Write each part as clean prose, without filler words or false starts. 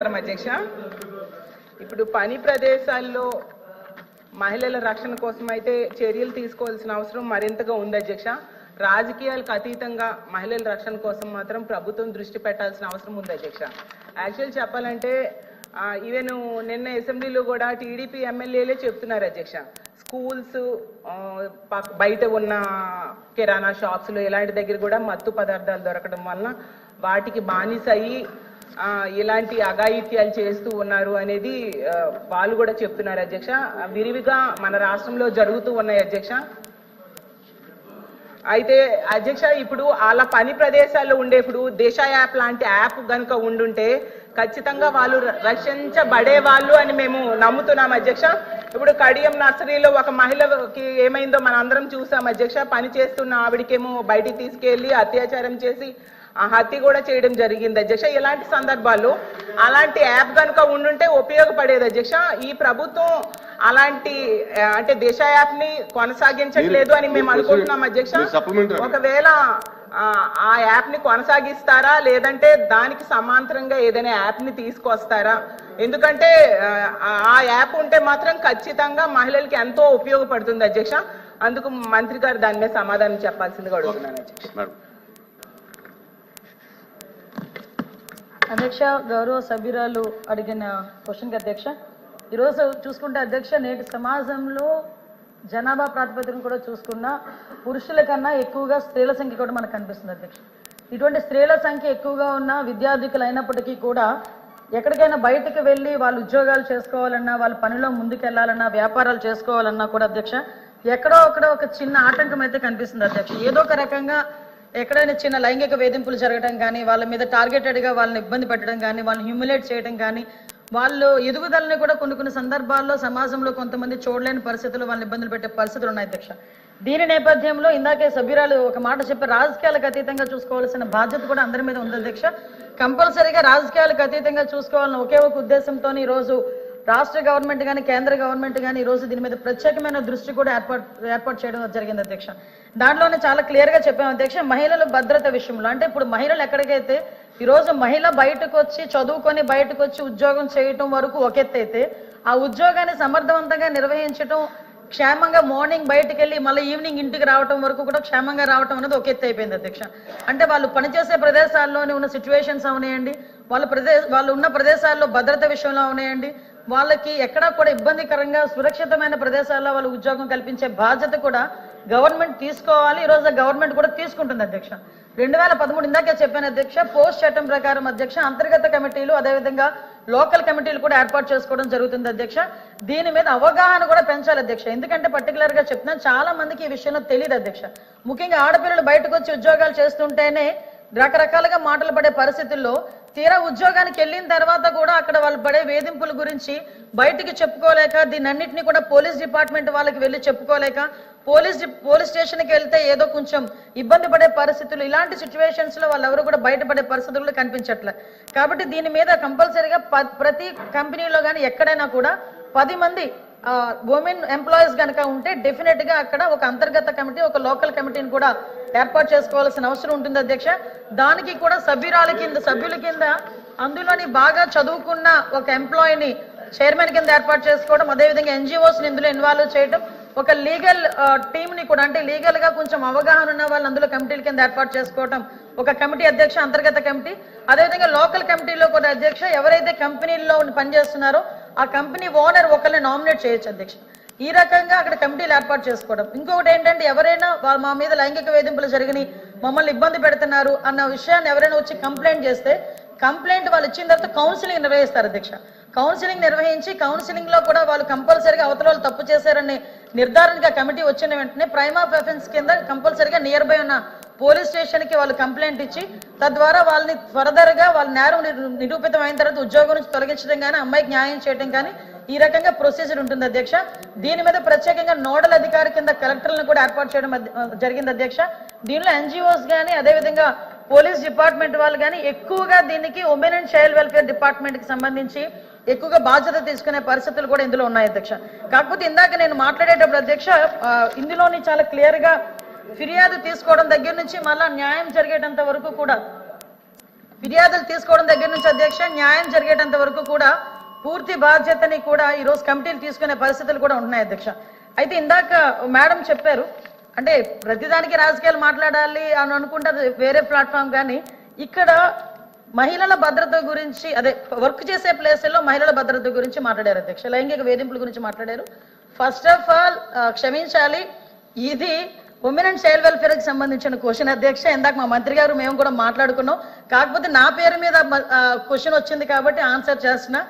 అధ్యక్ష, ఇప్పుడు పని ప్రదేశాల్లో మహిళల రక్షణ కోసం అయితే చర్యలు తీసుకోవాల్సిన అవసరం మరింతగా ఉంది అధ్యక్ష. రాజకీయాలకు అతీతంగా మహిళల రక్షణ కోసం మాత్రం ప్రభుత్వం దృష్టి పెట్టాల్సిన అవసరం ఉంది అధ్యక్ష. యాక్చువల్ చెప్పాలంటే ఈవెన్ నిన్న అసెంబ్లీలో కూడా టీడీపీ ఎమ్మెల్యేలే చెప్తున్నారు అధ్యక్ష, స్కూల్స్ బయట ఉన్న కిరాణా షాప్స్లో ఇలాంటి దగ్గర కూడా మత్తు పదార్థాలు దొరకడం వలన వాటికి బానిస అయ్యి ఇలాంటి అఘాయిత్యాలు చేస్తూ ఉన్నారు అనేది వాళ్ళు కూడా చెప్తున్నారు అధ్యక్ష. విరివిగా మన రాష్ట్రంలో జరుగుతూ ఉన్నాయి అధ్యక్ష. అయితే అధ్యక్ష, ఇప్పుడు వాళ్ళ పని ప్రదేశాల్లో ఉండేప్పుడు దిశ యాప్ లాంటి యాప్ కనుక ఉండుంటే ఖచ్చితంగా వాళ్ళు రక్షించబడే వాళ్ళు అని మేము నమ్ముతున్నాం అధ్యక్ష. ఇప్పుడు కడియం నర్సరీలో ఒక మహిళకి ఏమైందో మనం అందరం చూసాం అధ్యక్ష. పని చేస్తున్న ఆవిడకేమో బయటికి తీసుకెళ్లి అత్యాచారం చేసి హత్య కూడా చేయడం జరిగింది అధ్యక్ష. ఇలాంటి సందర్భాల్లో అలాంటి యాప్ కనుక ఉండుంటే ఉపయోగపడేది అధ్యక్ష. ఈ ప్రభుత్వం అలాంటి అంటే దిశ యాప్ ని కొనసాగించట్లేదు అని మేము అనుకుంటున్నాం అధ్యక్ష. ఒకవేళ ఆ యాప్ ని కొనసాగిస్తారా లేదంటే దానికి సమాంతరంగా ఏదైనా యాప్ ని తీసుకొస్తారా? ఎందుకంటే ఆ యాప్ ఉంటే మాత్రం ఖచ్చితంగా మహిళలకి ఎంతో ఉపయోగపడుతుంది అధ్యక్ష. అందుకు మంత్రి గారు దాని మీద సమాధానం చెప్పాల్సిందిగా అడుగుతున్నాను అధ్యక్ష. అధ్యక్ష, గౌరవ సభ్యురాలు అడిగిన క్వశ్చన్కి అధ్యక్ష, ఈరోజు చూసుకుంటే అధ్యక్ష, నేటి సమాజంలో జనాభా ప్రాతిపదికన కూడా చూసుకున్న పురుషుల కన్నా ఎక్కువగా స్త్రీల సంఖ్య కూడా మనకు కనిపిస్తుంది అధ్యక్ష. ఇటువంటి స్త్రీల సంఖ్య ఎక్కువగా ఉన్న విద్యార్థికులు అయినప్పటికీ కూడా ఎక్కడికైనా బయటకు వెళ్ళి వాళ్ళు ఉద్యోగాలు చేసుకోవాలన్నా, వాళ్ళ పనిలో ముందుకెళ్లాలన్నా, వ్యాపారాలు చేసుకోవాలన్నా కూడా అధ్యక్ష ఎక్కడో ఒక చిన్న ఆటంకం అయితే కనిపిస్తుంది అధ్యక్ష. ఏదో ఒక రకంగా ఎక్కడైనా చిన్న లైంగిక వేధింపులు జరగడం కానీ, వాళ్ళ మీద టార్గెటెడ్గా వాళ్ళని ఇబ్బంది పెట్టడం కానీ, వాళ్ళని హ్యూమిలేట్ చేయడం కానీ, వాళ్ళు ఎదుగుదలని కూడా కొన్ని సందర్భాల్లో సమాజంలో కొంతమంది చూడలేని పరిస్థితులు వాళ్ళని ఇబ్బందులు పెట్టే పరిస్థితులు ఉన్నాయి అధ్యక్ష. దీని నేపథ్యంలో ఇందాకే సభ్యురాలు ఒక మాట చెప్పి రాజకీయాలకు అతీతంగా చూసుకోవాల్సిన బాధ్యత కూడా అందరి మీద ఉంది అధ్యక్ష. కంపల్సరీగా రాజకీయాలకు అతీతంగా చూసుకోవాలని ఒకే ఒక ఉద్దేశంతో ఈరోజు రాష్ట్ర గవర్నమెంట్ కానీ కేంద్ర గవర్నమెంట్ కానీ ఈరోజు దీని మీద ప్రత్యేకమైన దృష్టి కూడా ఏర్పాటు చేయడం జరిగింది అధ్యక్ష. దాంట్లోనే చాలా క్లియర్గా చెప్పాము అధ్యక్ష, మహిళల భద్రత విషయంలో. అంటే ఇప్పుడు మహిళలు ఎక్కడికైతే ఈరోజు మహిళ బయటకు వచ్చి చదువుకొని బయటకు వచ్చి ఉద్యోగం చేయటం వరకు ఒక ఎత్తు అయితే, ఆ ఉద్యోగాన్ని సమర్థవంతంగా నిర్వహించడం, క్షేమంగా మార్నింగ్ బయటకు వెళ్ళి మళ్ళీ ఈవినింగ్ ఇంటికి రావడం వరకు కూడా క్షేమంగా రావడం అనేది ఒక ఎత్తు అయిపోయింది అధ్యక్ష. అంటే వాళ్ళు పనిచేసే ప్రదేశాల్లోనే ఉన్న సిచ్యువేషన్స్ అవునాయండి, వాళ్ళు ఉన్న ప్రదేశాల్లో భద్రత విషయంలో అవునాయండి, వాళ్ళకి ఎక్కడా కూడా ఇబ్బందికరంగా సురక్షితమైన ప్రదేశాల్లో వాళ్ళు ఉద్యోగం కల్పించే బాధ్యత కూడా గవర్నమెంట్ తీసుకోవాలి. ఈరోజు గవర్నమెంట్ కూడా తీసుకుంటుంది అధ్యక్ష. 2013 ఇందాకే చెప్పాను అధ్యక్ష, పోస్ట్ చట్టం ప్రకారం అధ్యక్ష అంతర్గత కమిటీలు అదేవిధంగా లోకల్ కమిటీలు కూడా ఏర్పాటు చేసుకోవడం జరుగుతుంది అధ్యక్ష. దీని మీద అవగాహన కూడా పెంచాలి అధ్యక్ష. ఎందుకంటే పర్టికులర్ గా చెప్తున్నాను, చాలా మందికి ఈ విషయంలో తెలియదు అధ్యక్ష. ముఖ్యంగా ఆడపిల్లలు బయటకు వచ్చి ఉద్యోగాలు చేస్తుంటేనే రకరకాలుగా మాటలు పడే పరిస్థితుల్లో తీరా ఉద్యోగానికి వెళ్ళిన తర్వాత కూడా అక్కడ వాళ్ళు పడే వేధింపుల గురించి బయటికి చెప్పుకోలేక, దీన్ని అన్నింటినీ కూడా పోలీస్ డిపార్ట్మెంట్ వాళ్ళకి వెళ్ళి చెప్పుకోలేక, పోలీస్ స్టేషన్కి వెళ్తే ఏదో కొంచెం ఇబ్బంది పడే పరిస్థితులు, ఇలాంటి సిచ్యువేషన్స్ లో వాళ్ళెవరు కూడా బయటపడే పరిస్థితులు కనిపించట్లే. కాబట్టి దీని మీద కంపల్సరీగా ప్రతి కంపెనీలో కానీ ఎక్కడైనా కూడా 10 మంది ఉమెన్ ఎంప్లాయీస్ కనుక ఉంటే డెఫినెట్ గా అక్కడ ఒక అంతర్గత కమిటీ, ఒక లోకల్ కమిటీని కూడా ఏర్పాటు చేసుకోవాల్సిన అవసరం ఉంటుంది అధ్యక్ష. దానికి కూడా సభ్యుల కింద అందులోని బాగా చదువుకున్న ఒక ఎంప్లాయీని చైర్మన్ కింద ఏర్పాటు చేసుకోవడం, అదేవిధంగా ఎన్జిఓస్ ఇందులో ఇన్వాల్వ్ చేయడం, ఒక లీగల్ టీమ్ ని కూడా అంటే లీగల్ గా కొంచెం అవగాహన ఉన్న వాళ్ళు అందులో కమిటీల కింద ఏర్పాటు చేసుకోవడం ఒక కమిటీ అధ్యక్ష, అంతర్గత కమిటీ. అదేవిధంగా లోకల్ కమిటీలో కూడా అధ్యక్ష ఎవరైతే కంపెనీల్లో పనిచేస్తున్నారో ఆ కంపెనీ ఓనర్ ఒకరిని నామినేట్ చేయొచ్చు అధ్యక్ష. ఈ రకంగా అక్కడ కమిటీలు ఏర్పాటు చేసుకోవడం. ఇంకొకటి ఏంటంటే, ఎవరైనా మా మీద లైంగిక వేధింపులు జరిగినాయి, మమ్మల్ని ఇబ్బంది పెడుతున్నారు అన్న విషయాన్ని ఎవరైనా వచ్చి కంప్లైంట్ చేస్తే కంప్లైంట్ వాళ్ళు ఇచ్చిన తర్వాత కౌన్సిలింగ్ నిర్వహిస్తారు అధ్యక్ష. కౌన్సిలింగ్ నిర్వహించి కౌన్సిలింగ్ లో కూడా వాళ్ళు కంపల్సరీగా అవతల వాళ్ళు తప్పు చేశారని నిర్ధారణగా కమిటీ వచ్చిన వెంటనే ప్రైమ్ ఆఫ్ అఫెన్స్ కింద కంపల్సరీగా నియర్ బై ఉన్న పోలీస్ స్టేషన్ కి వాళ్ళు కంప్లైంట్ ఇచ్చి తద్వారా వాళ్ళని ఫర్దర్ గా వాళ్ళ నేరం నిరూపితం అయిన తర్వాత ఉద్యోగం నుంచి తొలగించడం కానీ, అమ్మాయికి న్యాయం చేయడం కానీ ఈ రకంగా ప్రొసీజర్ ఉంటుంది అధ్యక్ష. దీని మీద ప్రత్యేకంగా నోడల్ అధికారి కింద కలెక్టర్లను కూడా ఏర్పాటు చేయడం జరిగింది అధ్యక్ష. దీనిలో ఎన్జిఓస్ కానీ అదేవిధంగా పోలీస్ డిపార్ట్మెంట్ వాళ్ళు కానీ ఎక్కువగా దీనికి women and child welfare department కి సంబంధించి ఎక్కువగా బాధ్యత తీసుకునే పరిస్థితులు కూడా ఇందులో ఉన్నాయి అధ్యక్ష. కాకపోతే ఇందాక నేను మాట్లాడేటప్పుడు అధ్యక్ష ఇందులోని చాలా క్లియర్ గా ఫిర్యాదు తీసుకోవడం దగ్గర నుంచి మళ్ళా న్యాయం జరిగేటంత వరకు కూడా ఫిర్యాదులు తీసుకోవడం దగ్గర నుంచి అధ్యక్ష న్యాయం జరిగేటంత వరకు కూడా పూర్తి బాధ్యతని కూడా ఈరోజు కమిటీలు తీసుకునే పరిస్థితులు కూడా ఉన్నాయి అధ్యక్ష. అయితే ఇందాక మేడం చెప్పారు, అంటే ప్రతిదానికి రాజకీయాలు మాట్లాడాలి అని అనుకుంటే అది వేరే ప్లాట్ఫామ్, కానీ ఇక్కడ మహిళల భద్రత గురించి, అదే వర్క్ చేసే ప్లేస్లో మహిళల భద్రత గురించి మాట్లాడారు అధ్యక్ష. లైంగిక వేధింపుల గురించి మాట్లాడారు. ఫస్ట్ ఆఫ్ ఆల్ క్షమించాలి, ఇది ఉమెన్ అండ్ చైల్డ్ వెల్ఫేర్ కి సంబంధించిన క్వశ్చన్ అధ్యక్ష. ఇందాక మా మంత్రి గారు మేము కూడా మాట్లాడుకున్నాం, కాకపోతే నా పేరు మీద క్వశ్చన్ వచ్చింది కాబట్టి ఆన్సర్ చేస్తున్నా.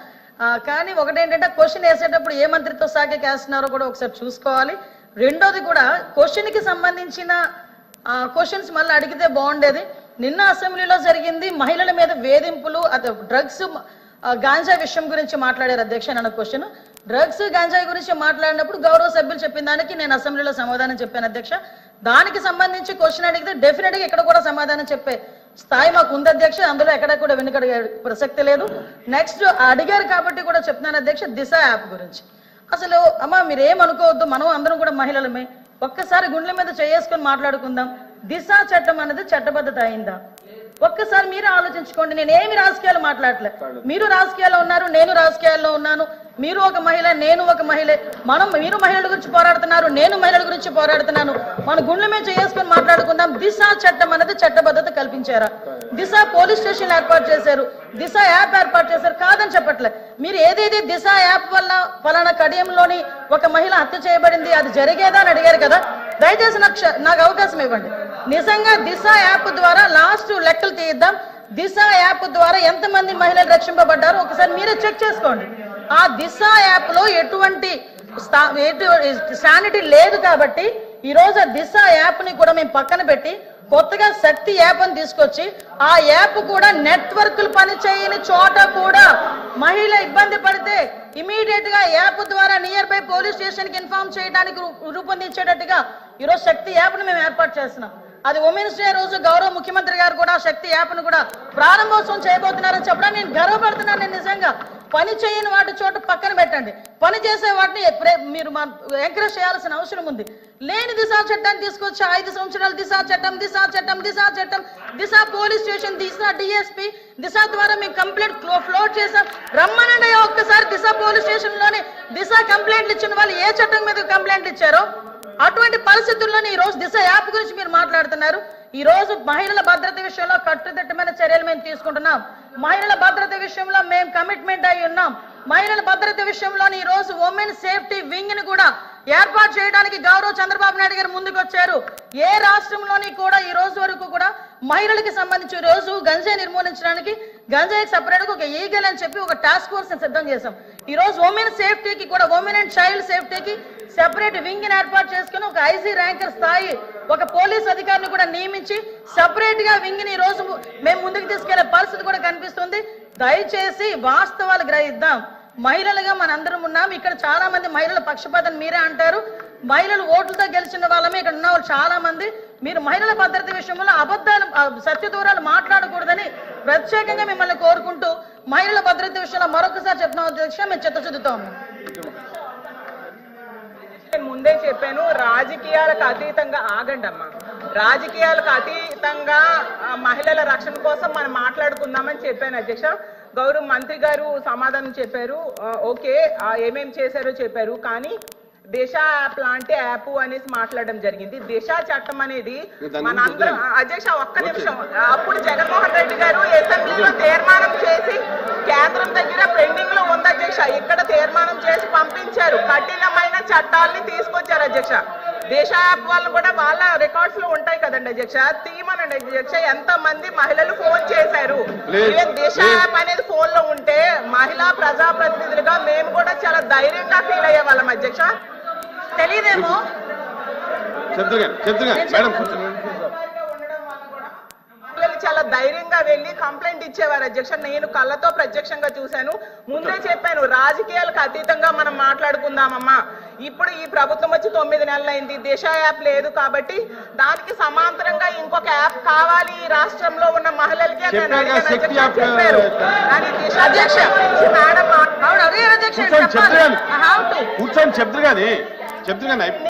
కానీ ఒకటేంటంటే క్వశ్చన్ వేసేటప్పుడు ఏ మంత్రిత్వ శాఖకి వేస్తున్నారో కూడా ఒకసారి చూసుకోవాలి. రెండోది కూడా క్వశ్చన్ కి సంబంధించిన క్వశ్చన్స్ మళ్ళీ అడిగితే బాగుండేది. నిన్న అసెంబ్లీలో జరిగింది మహిళల మీద వేధింపులు, అదే డ్రగ్స్ గాంజా విషయం గురించి మాట్లాడారు అధ్యక్ష. నన్ను క్వశ్చన్ డ్రగ్స్ గాంజాయి గురించి మాట్లాడినప్పుడు గౌరవ సభ్యులు చెప్పిన దానికి నేను అసెంబ్లీలో సమాధానం చెప్పాను అధ్యక్ష. దానికి సంబంధించి క్వశ్చన్ అడిగితే డెఫినెట్ గా ఇక్కడ కూడా సమాధానం చెప్పే స్థాయి మాకు ఉంది అధ్యక్ష. అందులో ఎక్కడ కూడా వెనుకడిగే ప్రసక్తి లేదు. నెక్స్ట్ అడిగారు కాబట్టి కూడా చెప్తున్నాను అధ్యక్ష, దిశ యాప్ గురించి. అసలు అమ్మ మీరేమనుకోవద్దు, మనం అందరం కూడా మహిళలమే. ఒక్కసారి గుండెల మీద చేసుకొని మాట్లాడుకుందాం. దిశ చట్టం అనేది చట్టబద్ధత అయిందా? ఒక్కసారి మీరు ఆలోచించుకోండి. నేనేమి రాజకీయాలు మాట్లాడలే, మీరు రాజకీయాల్లో ఉన్నారు, నేను రాజకీయాల్లో ఉన్నాను. మీరు ఒక మహిళ, నేను ఒక మహిళ. మీరు మహిళల గురించి పోరాడుతున్నారు, నేను మహిళల గురించి పోరాడుతున్నాను. మన గుండెల మీద చేసుకొని మాట్లాడుకుందాం. దిశ చట్టం అనేది చట్టబద్ధత కల్పించారా? దిశ పోలీస్ స్టేషన్ ఏర్పాటు చేశారు, దిశ యాప్ ఏర్పాటు చేశారు, కాదని చెప్పట్లే. మీరు ఏదైతే దిశ యాప్ వల్ల ఫలానా కడియంలోని ఒక మహిళ హత్య చేయబడింది, అది జరిగేదా అని అడిగారు కదా. దయచేసి నాకు అవకాశం ఇవ్వండి. నిజంగా దిశ యాప్ ద్వారా లాస్ట్ లెక్కలు తీద్దాం. దిశ యాప్ ద్వారా ఎంతమంది మహిళలు రక్షింపబడ్డారో ఒకసారి మీరే చెక్ చేసుకోండి. ఆ దిశ యాప్ లో ఎటువంటి శానిటీ లేదు కాబట్టి ఈ రోజు ఆ దిశ యాప్ ని కూడా మేము పక్కన పెట్టి కొత్తగా శక్తి యాప్ అని తీసుకొచ్చి ఆ యాప్ కూడా నెట్వర్క్లు పని చేయని చోట కూడా మహిళ ఇబ్బంది పడితే ఇమీడియట్ గా యాప్ ద్వారా నియర్ బై పోలీస్ స్టేషన్ కి ఇన్ఫార్మ్ చేయడానికి రూపొందించేటట్టుగా ఈరోజు శక్తి యాప్ ని మేము ఏర్పాటు చేస్తున్నాం. అది ఉమెన్స్ డే రోజు గౌరవ ముఖ్యమంత్రి గారు కూడా శక్తి యాప్ ను కూడా ప్రారంభోత్సవం చేయబోతున్నారని చెప్పడం నేను గర్వపడుతున్నాను. నేను నిజంగా పని చేయని వాటి చోట పక్కన పెట్టండి, పని చేసే వాటిని మీరు ఎంకరేజ్ చేయాల్సిన అవసరం ఉంది. లేని దిశా చట్టాన్ని తీసుకొచ్చి 5 సంవత్సరాలు దిశా చట్టం దిశా చట్టం దిశా చట్టం దిశా పోలీస్ స్టేషన్ దిశా డిఎస్పీ దిశ ద్వారా మేము కంప్లైంట్ ఫ్లోట్ చేసాం. రమ్మనండి ఒక్కసారి దిశ పోలీస్ స్టేషన్ లోని దిశ కంప్లైంట్లు ఇచ్చిన వాళ్ళు ఏ చట్టం మీద కంప్లైంట్లు ఇచ్చారో అటువంటి పరిస్థితుల్లోనే ఈ రోజు దిశ యాప్ గురించి మీరు మాట్లాడుతున్నారు. ఈ రోజు మహిళల భద్రత విషయంలో కట్టుదిట్టమైన చర్యలు మేము తీసుకుంటున్నాం. మహిళల భద్రత విషయంలో మేము కమిట్మెంట్ అయి ఉన్నాం. మహిళల భద్రత విషయంలో ఈ రోజు ఉమెన్ సేఫ్టీ వింగ్ ని కూడా ఏర్పాటు చేయడానికి గౌరవ చంద్రబాబు నాయుడు గారు ముందుకు వచ్చారు. ఏ రాష్ట్రంలోని కూడా ఈ రోజు వరకు కూడా మహిళలకి సంబంధించి ఈ రోజు గంజాయి నిర్మూలించడానికి గంజాయికి సపరేట్ గా ఒక ఈగల్ అని చెప్పి ఒక టాస్క్ ఫోర్స్ సిద్ధం చేశాం. ఈ రోజు ఉమెన్ సేఫ్టీకి కూడా ఉమెన్ అండ్ చైల్డ్ సేఫ్టీకి సెపరేట్ వింగ్ ని ఏర్పాటు చేసుకుని ఒక ఐసీ ర్యాంకర్ స్థాయి ఒక పోలీస్ అధికారిని కూడా నియమించి సెపరేట్ గా వింగ్ ని ఈ రోజు మేము ముందుకు తీసుకెళ్లే పరిస్థితి కూడా కనిపిస్తుంది. దయచేసి వాస్తవాలు గ్రహిద్దాం. మహిళలుగా మనందరం ఉన్నాం. ఇక్కడ చాలా మంది మహిళల పక్షపాతం మీరే అంటారు. మహిళలు ఓట్లతో గెలిచిన వాళ్ళమే ఇక్కడ ఉన్న వాళ్ళు చాలా మంది. మీరు మహిళల భద్రత విషయంలో అబద్ధాలు సత్య దూరాలు మాట్లాడకూడదని ప్రత్యేకంగా మిమ్మల్ని కోరుకుంటూ మహిళల భద్రత విషయంలో మరొకసారి చెప్తున్న అధ్యక్ష మేము చిత్తశుద్ధితో ఉన్నాం. ముందే చెప్పాను, రాజకీయాలకు అతీతంగా ఆగండి అమ్మా. రాజకీయాలకు అతీతంగా మహిళల రక్షణ కోసం మనం మాట్లాడుకుందామని చెప్పాను అధ్యక్ష. గౌరవ మంత్రి గారు సమాధానం చెప్పారు, ఓకే ఏమేం చేశారో చెప్పారు. కానీ దిశ యాప్ లాంటి యాప్ అనేసి మాట్లాడడం జరిగింది. దిశ చట్టం అనేది మనందరం అధ్యక్ష ఒక్క నిమిషం, అప్పుడు జగన్మోహన్ రెడ్డి గారు అసెంబ్లీలో తీర్మానం చేసి కేంద్రం దగ్గర పెండింగ్ లో ఉంది అధ్యక్ష. ఇక్కడ తీర్మానం చేసి పంపించారు, కఠినమైన చట్టాలని తీసుకొచ్చారు అధ్యక్ష. దిశ యాప్ వాళ్ళు కూడా వాళ్ళ రికార్డ్స్ లో ఉంటాయి కదండి అధ్యక్ష, తీయమనండి అధ్యక్ష. ఎంత మంది మహిళలు ఫోన్ చేశారు. ఈవెన్ దిశ యాప్ అనేది ఫోన్ లో ఉంటే మహిళా ప్రజాప్రతినిధులుగా మేము కూడా చాలా ధైర్యంగా ఫీల్ అయ్యే వాళ్ళం అధ్యక్ష. తెలియదేమో చాలా ధైర్యంగా వెళ్ళి కంప్లైంట్ ఇచ్చేవారు అధ్యక్ష. నేను కళ్ళతో ప్రత్యక్షంగా చూశాను. ముందే చెప్పాను, రాజకీయాలకు అతీతంగా మనం మాట్లాడుకుందామమ్మా. ఇప్పుడు ఈ ప్రభుత్వం వచ్చి 9 నెలలు అయింది, దిశ యాప్ లేదు కాబట్టి దానికి సమాంతరంగా ఇంకొక యాప్ కావాలి ఈ రాష్ట్రంలో ఉన్న మహిళలకి చెప్పారు. కానీ దిశ మేడం చెప్తారు కానీ